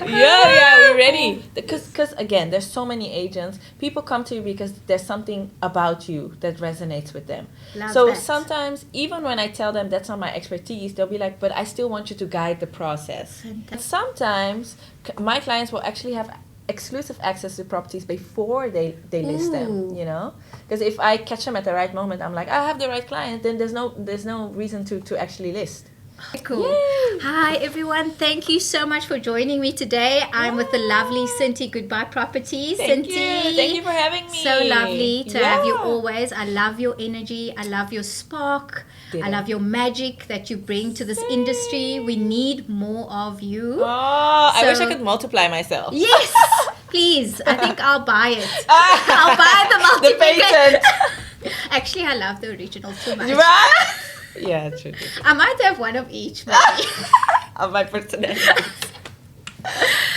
Yeah, we're ready. Because again, there's so many agents. People come to you because there's something about you that resonates with them. Love So that. sometimes, even when I tell them that's not my expertise, they'll be like, "But I still want you to guide the process." Fantastic. Sometimes my clients will actually have exclusive access to properties before they list them. Ooh. You know, because if I catch them at the right moment, I'm like, I have the right client. Then there's no reason to actually list. Cool. Yay. Hi everyone, thank you so much for joining me today. I'm with the lovely Synty Goodbye Properties. Thank Synty, you. Thank you for having me. so lovely to have you Yeah. always. I love your energy. I love your spark. Ditto. I love your magic that you bring to this industry. We need more of you. Oh, I wish I So- could multiply myself. Yes, please. I think I'll buy it. I'll buy the The multiplication. patent. Actually, I love the original too much. Right? Yeah, true. I might have one of each, maybe. Of my personality.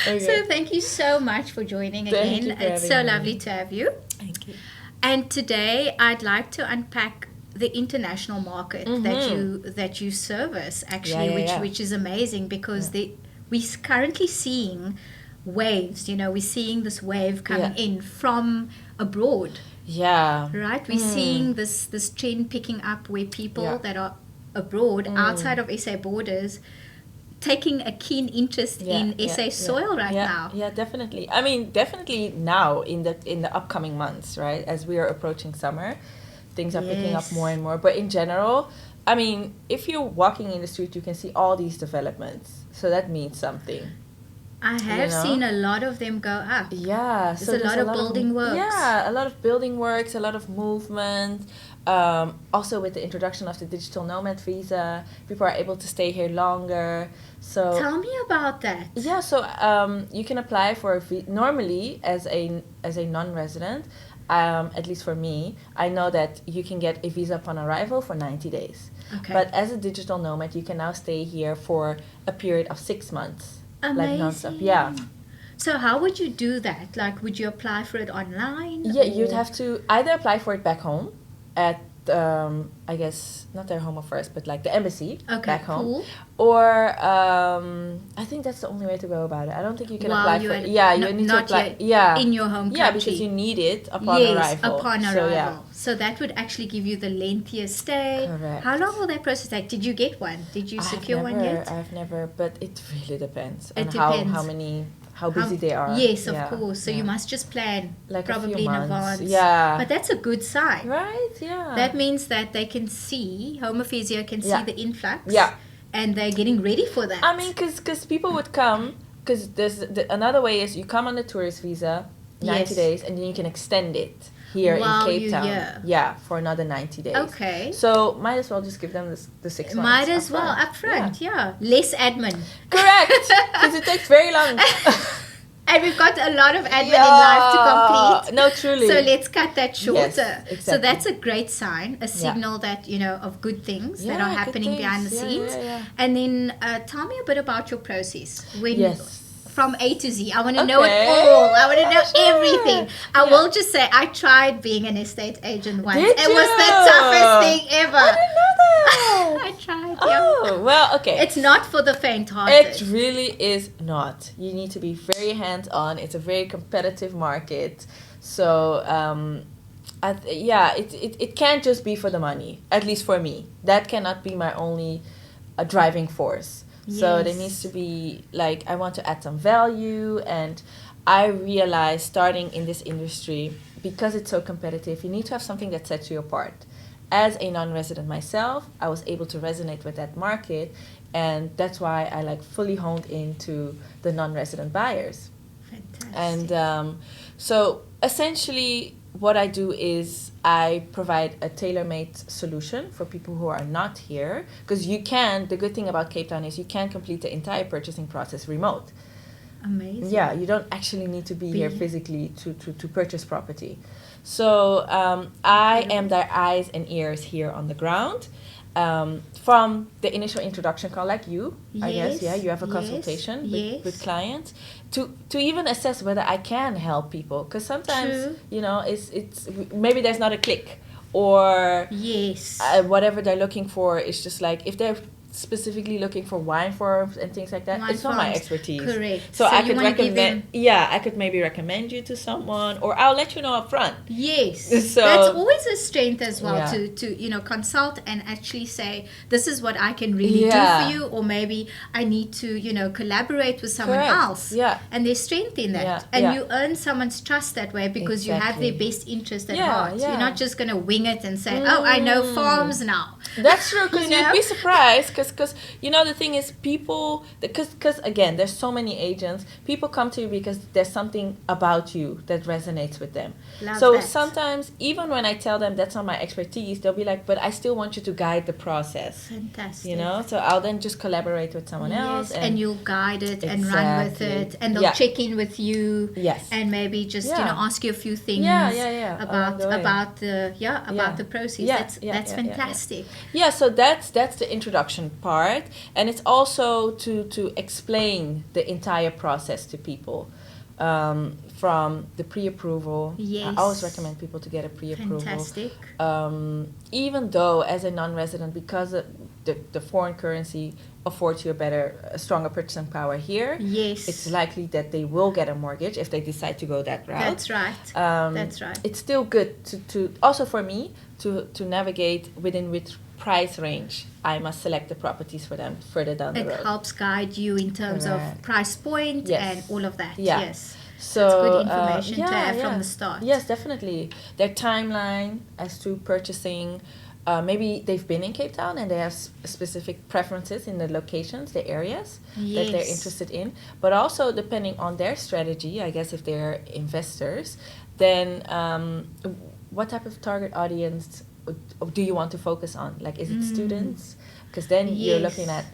Okay. So thank you so much for joining Thank again. you for It's so having me. lovely to have you. Thank you. And today I'd like to unpack the international market that you service actually, Yeah. which is amazing because we're currently seeing waves. You know, we're seeing this wave coming in from abroad. Yeah. Right, we're seeing this trend picking up where people that are abroad, outside of SA borders, taking a keen interest in SA soil right now. Yeah, definitely. I mean, definitely now in the upcoming months, right? As we are approaching summer, things are picking up Yes. more and more. But in general, I mean, if you're walking in the street, you can see all these developments. So that means something. I have know? seen a lot of them go up. Yeah, There's a lot of building works. Yeah, a lot of building works, a lot of movement. Also, with the introduction of the digital nomad visa, people are able to stay here longer. So Tell me about that. yeah, so you can apply for normally as a non-resident. At least for me, I know that you can get a visa upon arrival for 90 days. Okay. But as a digital nomad, you can now stay here for a period of 6 months. Like non-stop. Amazing. Yeah. So how would you do that? Like, would you apply for it online? Yeah, you'd or- have to either apply for it back home at, I guess, not their home affairs, but like the embassy back home. Cool. Or I think that's the only way to go about it. I don't think you can While apply you're for it. at- Yeah, no- you need to not apply. yet Yeah. in your home Yeah, country. because you need it upon Yes, arrival. upon So, arrival. yeah. So that would actually give you the lengthiest stay. Correct. How long will that process take? Did you get one? Did you secure one yet? I've never, but it really depends on It depends. how busy they are. Yes, of Yeah, course. So yeah. you must just plan Like a few probably in months. advance. Yeah. But that's a good sign. Right, yeah. That means that they can see, Home Affairs here can see Yeah. the influx. Yeah. And they're getting ready for that. I mean, because people would come, because another way is you come on the tourist visa, 90 Yes. days, and then you can extend it here While in Cape you're Town. here. Yeah, for another 90 days. Okay. So might as well just give them the 6 months. Might as well, upfront. up front, yeah. Less admin. Correct, because it takes very long. And we've got a lot of admin in life to complete. No, truly. So let's cut that shorter. Yes, So exactly. that's a great sign, a signal that, you know, of good things that Yeah, are good happening behind the things. scenes. Yeah. And then tell me a bit about your process. When Yes. From A to Z. I want to know it Okay. all. I want to know Sure. everything. I Yeah. will just say I tried being an estate agent once. Did It was the you? toughest thing ever. I didn't know that. I tried, yeah. Oh, well, okay. It's not for the faint-hearted. It really is not. You need to be very hands-on. It's a very competitive market. So, it can't just be for the money, at least for me. That cannot be my only driving force. So there Yes. needs to be, like, I want to add some value. And I realize starting in this industry, because it's so competitive, you need to have something that sets you apart. As a non-resident myself, I was able to resonate with that market, and that's why I like fully honed into the non-resident buyers. Fantastic. And so essentially what I do is I provide a tailor-made solution for people who are not here, because the good thing about Cape Town is you can complete the entire purchasing process remote. Amazing. Yeah, you don't actually need to be here physically to purchase property. So I am their eyes and ears here on the ground. From the initial introduction call, like you, I guess, Yes, you have a yes, consultation yes. with clients to even assess whether I can help people. Because sometimes, True. you know, it's maybe there's not a click, or Yes. whatever they're looking for is just like, if they're specifically looking for wine forms and things like that, it's not my expertise. Correct. So I could recommend, I could maybe recommend you to someone, or I'll let you know up front. Yes. So that's always a strength as well, to consult and actually say, this is what I can really do for you, or maybe I need to, collaborate with someone else. Yeah. And there's strength in that. Yeah. And you earn someone's trust that way, because you have their best interest at heart. Yeah. You're not just going to wing it and say, oh, I know farms now. That's true, because you'd be surprised, because the thing is, people, because again, there's so many agents, people come to you because there's something about you that resonates with them. Sometimes, even when I tell them that's not my expertise, they'll be like, but I still want you to guide the process. Fantastic. So I'll then just collaborate with someone else. And you'll guide it and run with it, and they'll check in with you. Yes. And maybe just, ask you a few things about the process. That's fantastic. Yeah, so that's the introduction part, and it's also to explain the entire process to people, from the pre-approval. Yes. I always recommend people to get a pre-approval. Fantastic. Even though as a non-resident, because the foreign currency affords you a stronger purchasing power here, yes, it's likely that they will get a mortgage if they decide to go that route. That's right. It's still good to also for me to navigate within which price range I must select the properties for them further down the road. It helps guide you in terms of price point and all of that. Yeah. Yes. So it's good information to have from the start. Yes, definitely. Their timeline as to purchasing. Maybe they've been in Cape Town and they have specific preferences in the locations, the areas that they're interested in. But also depending on their strategy, I guess if they're investors, then what type of target audience do you want to focus on? Like, is it students? Because then you're looking at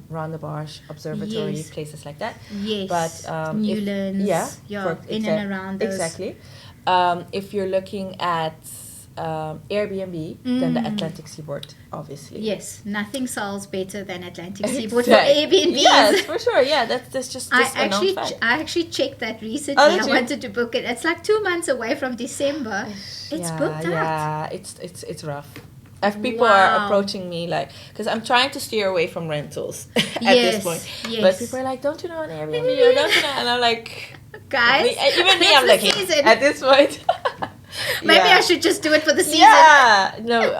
Roundabout, Observatory, places like that. Yes. But Newlands. In and around those. Exactly. If you're looking at Airbnb, then the Atlantic Seaboard, obviously. Yes, nothing sells better than Atlantic Seaboard for Airbnb. Yes, for sure. Yeah, that's just a known fact. I actually checked that recently. I wanted to book it. It's like 2 months away from December. It's booked out. Yeah, it's rough. If people are approaching me, like, because I'm trying to steer away from rentals at this point. Yes. But people are like, don't you know an Airbnb? Or don't you know? And I'm like, guys, even me, I'm like, at this point. Maybe I should just do it for the season. Yeah, no,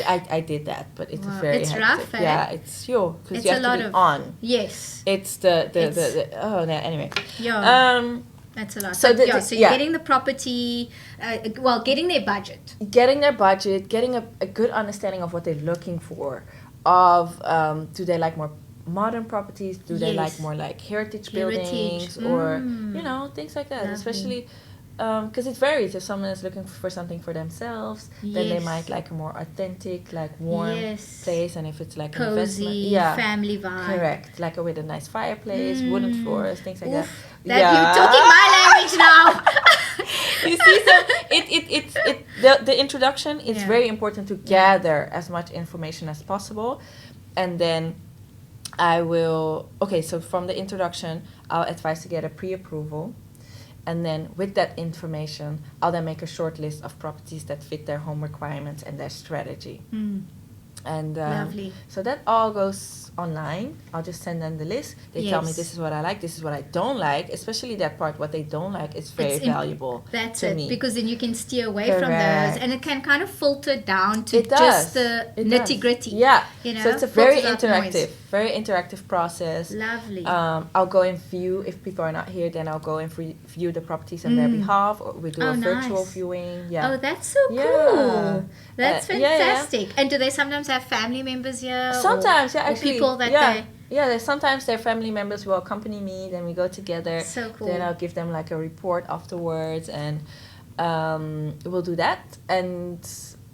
I did that, but it's very it's hectic. rough, eh? Yeah, it's because you have to be on. Yes. It's the oh no, anyway. Yeah. That's a lot. So you're getting the property, getting their budget. Getting their budget, getting a good understanding of what they're looking for. Do they like more modern properties? Do they like more like heritage buildings? Or, things like that. Lovely. Especially because it varies. If someone is looking for something for themselves, then they might like a more authentic, like warm place. And if it's like cozy, an family vibe. Correct. Like with a nice fireplace, wooden floors, things like that. You're talking my language now. You see, so the introduction is very important to gather as much information as possible, and then I will. Okay, so from the introduction, I'll advise to get a pre-approval. And then with that information, I'll then make a short list of properties that fit their home requirements and their strategy. And lovely. So that all goes online. I'll just send them the list. They tell me this is what I like, this is what I don't like. Especially that part, what they don't like, is very valuable. That's to it, me. Because then you can steer away from those, and it can kind of filter down to just the nitty gritty. Yeah. So it's a very interactive process. Lovely. I'll go and view, if people are not here, then I'll go and view the properties on their behalf. Or we do a virtual viewing. Yeah. Oh, that's so cool. That's fantastic. And do they sometimes have family members here? Sometimes, actually. Or people that sometimes their family members will accompany me, then we go together. So cool. Then I'll give them like a report afterwards, and we'll do that. And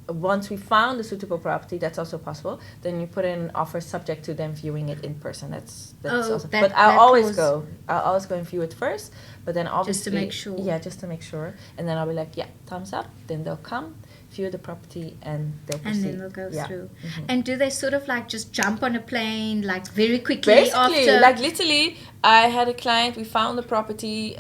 once we found a suitable property, that's also possible, then you put in an offer subject to them viewing it in person. That's awesome. But I'll always go and view it first, but then obviously just to make sure. Yeah, just to make sure. And then I'll be like, thumbs up. Then they'll come, view the property, and they'll proceed. And then they'll go through. Mm-hmm. And do they sort of like just jump on a plane like very quickly? Basically, after? Like literally, I had a client, we found the property,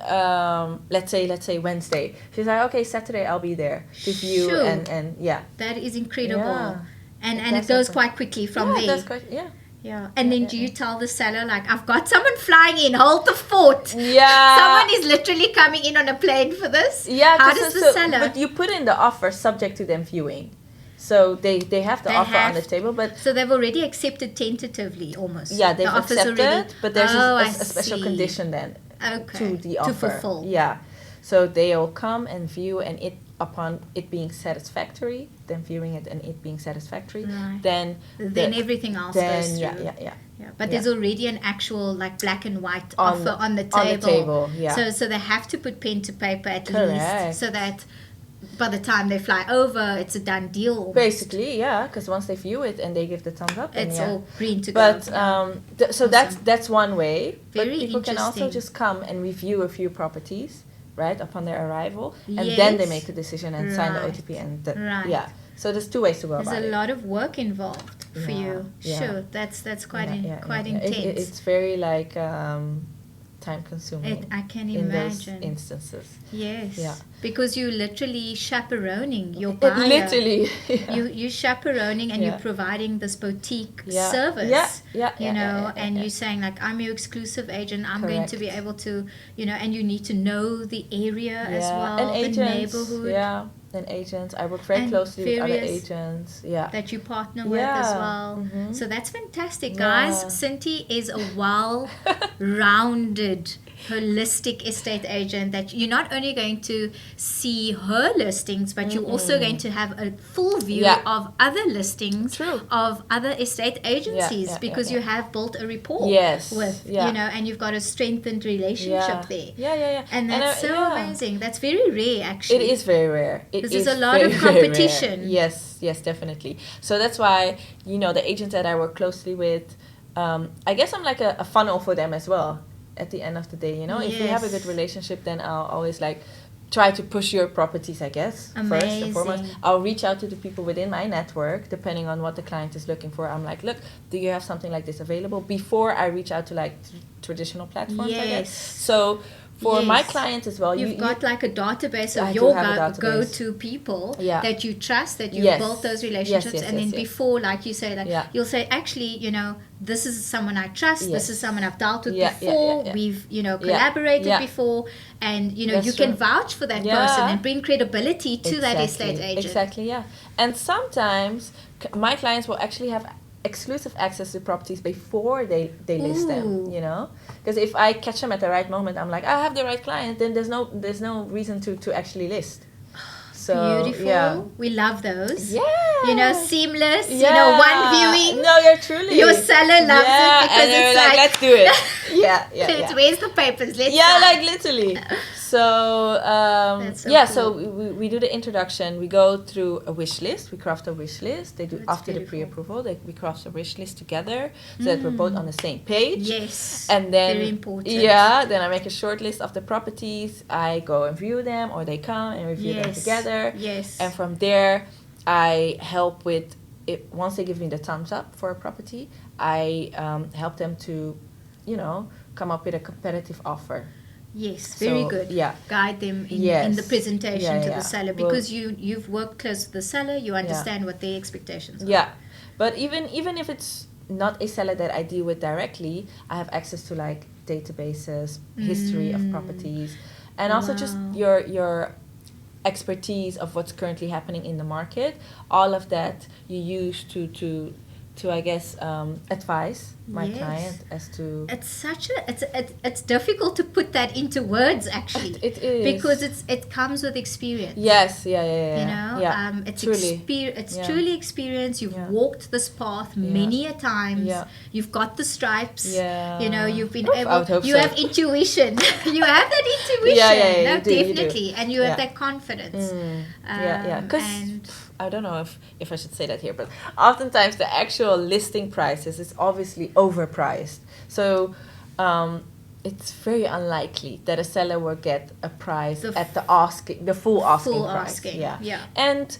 let's say Wednesday. She's like, okay, Saturday I'll be there to view and yeah. That is incredible. And it goes quite quickly from there. Yeah, that's quite, yeah. Yeah, and then do you tell the seller, like, I've got someone flying in, hold the fort? Yeah. Someone is literally coming in on a plane for this? Yeah. How does the seller? But you put in the offer subject to them viewing. So they have the offer on the table, but... So they've already accepted tentatively, almost. Yeah, they've accepted, but there's a special condition then to the offer. To fulfill. Yeah. So they all come and view, and upon it being satisfactory, then viewing it and it being satisfactory, right. then everything else goes through. Yeah. But there's already an actual, like, black and white offer on the table. On the table, yeah. So they have to put pen to paper at Correct. least, so that by the time they fly over, it's a done deal. Almost. Basically, yeah, because once they view it and they give the thumbs up, it's all green to go. But so that's one way. Very but people can also just come and review a few properties, right, upon their arrival, and then they make a decision and sign the OTP and yeah. So there's two ways to go about it. There's a lot of work involved for you. Yeah. Sure, that's quite intense. It's very like time consuming. I can in imagine those instances. Yes. Yeah. Because you're literally chaperoning your buyer. Literally. Yeah. You're chaperoning and you're providing this boutique service. And you're saying, like, I'm your exclusive agent. I'm going to be able to, and you need to know the area as well, and agents, the neighborhood. Yeah. And agents. I work very closely with other agents. Yeah. That you partner with as well. Mm-hmm. So that's fantastic, guys. Synty is a well-rounded, holistic estate agent that you're not only going to see her listings, but you're also going to have a full view of other listings of other estate agencies because you have built a rapport with, and you've got a strengthened relationship there. Yeah. And that's amazing. That's very rare, actually. It is very rare. This is a lot of competition. Yes, definitely. So that's why, the agents that I work closely with, I guess I'm like a funnel for them as well at the end of the day, If we have a good relationship, then I'll always like try to push your properties, I guess, first and foremost. I'll reach out to the people within my network, depending on what the client is looking for. I'm like, look, do you have something like this available? Before I reach out to like traditional platforms, I guess. So for my clients as well, you've got like a database of your go-to people that you trust, that you've built those relationships, and then before, like you say, like you'll say, actually, this is someone I trust. This is someone I've dealt with before. We've collaborated before, and you can vouch for that person and bring credibility to that estate agent. Exactly, yeah. And sometimes my clients will actually have exclusive access to properties before they list them, because if I catch them at the right moment, I'm like, I have the right client, then there's no reason to actually list. So beautiful. We love those. Yeah. Seamless. One viewing. No, you're truly. Your seller loves it because and it's like, let's do it. Where's the papers? Let's like literally. So so we do the introduction. We go through a wish list. We craft a wish list. They do after the pre-approval. We craft a wish list together so that we're both on the same page. Yes. And then very important. Yeah. Then I make a short list of the properties. I go and view them, or they come and review them together. Yes. And from there, I help with it. Once they give me the thumbs up for a property, I help them to, come up with a competitive offer. Yes, very good. Yeah. Guide them in the presentation to the seller, because you've worked close to the seller, you understand what their expectations are. Yeah. But even if it's not a seller that I deal with directly, I have access to like databases, history of properties, and also just your expertise of what's currently happening in the market. All of that you use to I guess advise my client as to. It's difficult to put that into words, actually. It is, because it comes with experience. Yes, It's truly experience. You've walked this path many a times. You've got the stripes. You've been able. You have intuition. You have that intuition. Definitely, and you have that confidence. Because I don't know if I should say that here, but oftentimes the actual listing prices is obviously overpriced. So it's very unlikely that a seller will get a price at the full asking price. Yeah. And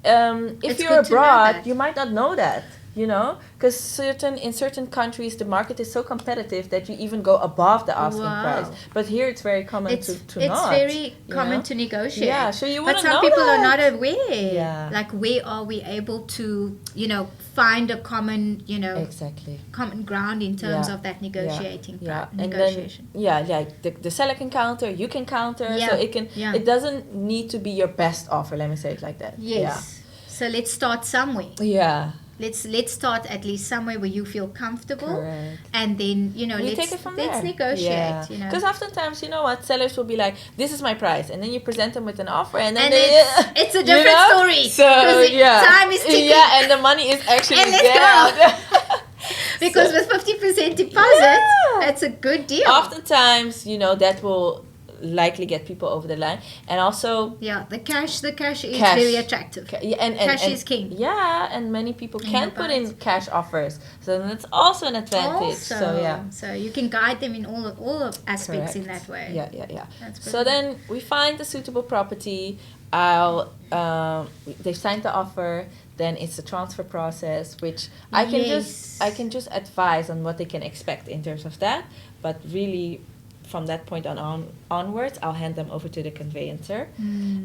if you're abroad, you might not know that. You know, because in certain countries the market is so competitive that you even go above the asking price. But here it's very common to not. It's very common to negotiate. Yeah, so you wouldn't know. But some people are not aware. Yeah. Like, where are we able to, find a common, common ground in terms of that negotiation. And then, the seller can counter, you can counter. So it doesn't need to be your best offer. Let me say it like that. Yes. Yeah. So let's start somewhere. Yeah. Let's start at least somewhere where you feel comfortable. Correct. And then, let's take it from there. Let's negotiate. Because oftentimes, sellers will be like, this is my price. And then you present them with an offer. And then it's a different story. So, time is ticking. Yeah, and the money is actually and let's go. Because with 50% deposit, that's a good deal. Oftentimes, that will likely get people over the line. And also the cash is very attractive. Cash is king. And many people can put in cash offers, so that's also an advantage. So you can guide them in all aspects. Correct. In that way. So then we find the suitable property. They've signed the offer. Then it's a transfer process, which I can just advise on what they can expect in terms of that, but really from that point onwards, I'll hand them over to the conveyancer,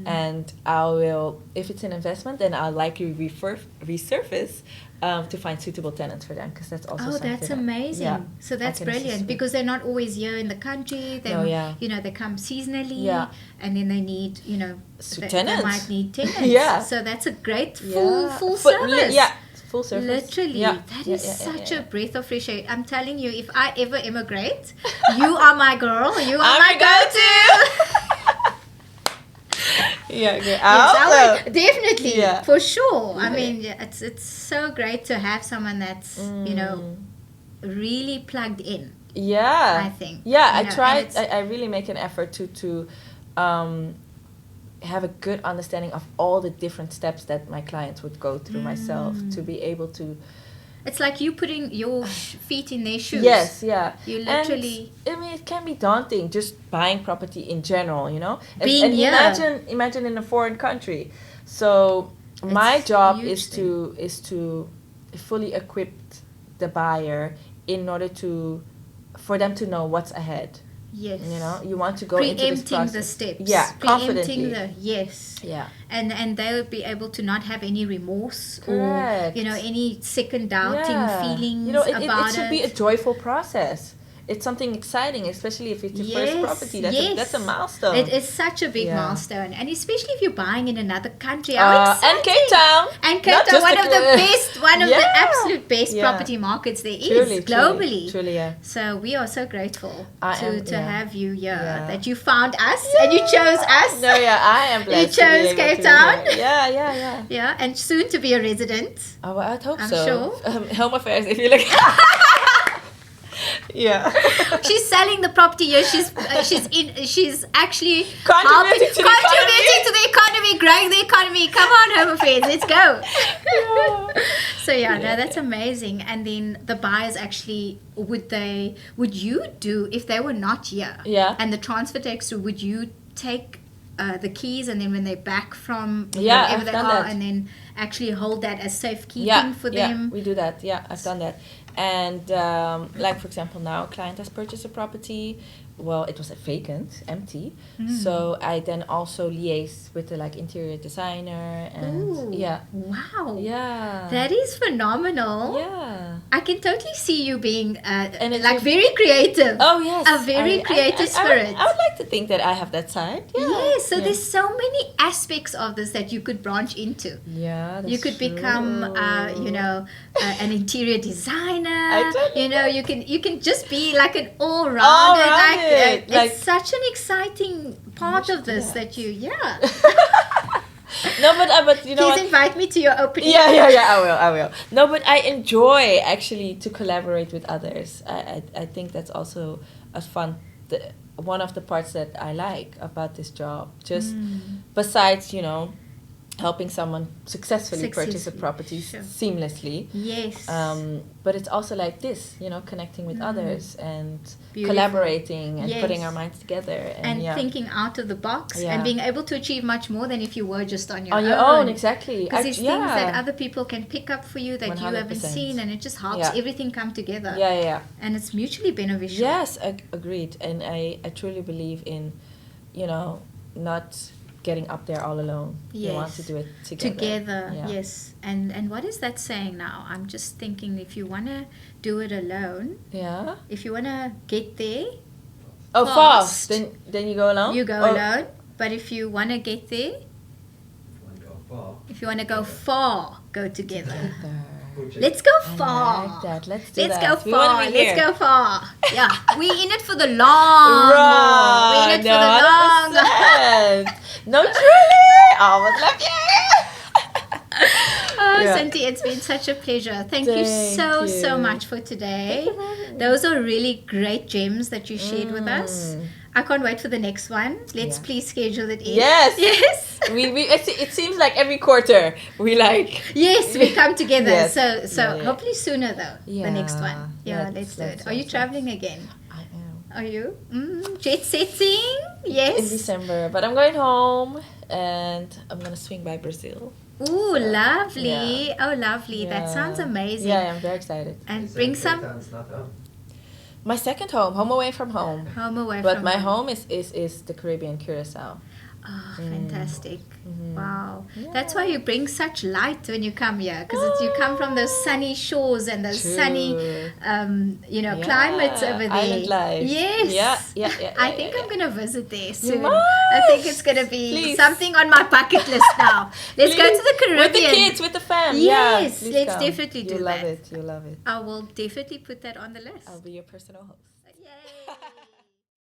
and I will, if it's an investment, then I'll likely resurface to find suitable tenants for them, because that's also something. That's amazing. So that's brilliant, because they're not always here in the country. They, they come seasonally, and then they need, tenants. They might need tenants. So that's a great full service. Full service. Literally, that is such a breath of fresh air. I'm telling you, if I ever immigrate, you are my girl. You are my go-to. Definitely, for sure. I mean, it's so great to have someone that's really plugged in. I think. I really make an effort to have a good understanding of all the different steps that my clients would go through myself to be able to. It's like you putting your feet in their shoes. Yes, You literally. And, it can be daunting just buying property in general, Imagine in a foreign country. So my job is to fully equip the buyer in order for them to know what's ahead. Yes. You want to go into this process. Preempting the steps. Confidently. And they'll be able to not have any remorse. Correct. Or, any second doubting feelings about it. It should be a joyful process. It's something exciting, especially if it's your first property. That's a milestone. It is such a big milestone. And especially if you're buying in another country. And Cape Town. And Cape Town, one of the absolute best property markets there is globally. Truly, So we are so grateful to have you here. That you found us and you chose us. I am blessed. You chose Cape Town. Yeah. And soon to be a resident. Oh, well, I'd hope I'm so. Home Affairs, if you look. She's selling the property here. She's actually contributing to the economy, growing the economy. Come on, Home Affairs, let's go. So that's amazing. And then the buyers actually, would you do, if they were not here, and the transfer takes through, would you take the keys, and then when they're back from wherever they are, and then actually hold that as safekeeping for them? We do that. I've done that. And for example, now a client has purchased a property. Well, it was vacant, empty. So I then also liaise with the interior designer and wow, that is phenomenal. I can totally see you being and it's very creative. Oh yes, a very creative spirit. I would like to think that I have that side. Yes, so there's so many aspects of this that you could branch into. That's you could become an interior designer. You can just be like an all-rounder. It's such an exciting part of this that you No, but you know Please invite me to your opening. I will. No, but I enjoy actually to collaborate with others. I think that's also a fun one of the parts that I like about this job. Just besides, helping someone successfully purchase a property seamlessly. Yes. But it's also like this, connecting with others and collaborating and putting our minds together. And thinking out of the box and being able to achieve much more than if you were just on your own. On your own, exactly. Because there's things that other people can pick up for you that 100%. You haven't seen, and it just helps everything come together. Yeah. And it's mutually beneficial. Yes, agreed. And I truly believe in, not getting up there all alone. Yes. You want to do it together. Yes. And what is that saying now? I'm just thinking, if you want to do it alone, if you want to get there fast, then you go alone? You go alone. But if you want to get there, if you want to go far, go together. Let's go far. I like that. Let's go far. Let's go far. Yeah. We're in it for the long haul. We're in it for the long haul. No, truly. Almost left you. Synty, it's been such a pleasure. Thank you so much for today. Those are really great gems that you shared with us. I can't wait for the next one. Let's please schedule it in. Yes. It seems like every quarter we Yes, we come together. Yes. So hopefully sooner though. The next one. Yeah, let's do it. Are you traveling again? I am. Are you? Jet setting? Yes. In December, but I'm going home and I'm gonna swing by Brazil. Ooh, lovely. Yeah. Oh, lovely. Yeah. That sounds amazing. Yeah, I'm very excited. And bring some. My second home away from home. But my home is the Caribbean, Curacao. Oh, fantastic. Wow. Yeah. That's why you bring such light when you come here, because you come from those sunny shores and those sunny, climates over there. Island life. Yes. Yeah. I think I'm going to visit there soon. I think it's going to be something on my bucket list now. Let's go to the Caribbean. With the kids, with the fam. Yes, let's definitely do that. You love it. You love it. I will definitely put that on the list. I'll be your personal host. Yay.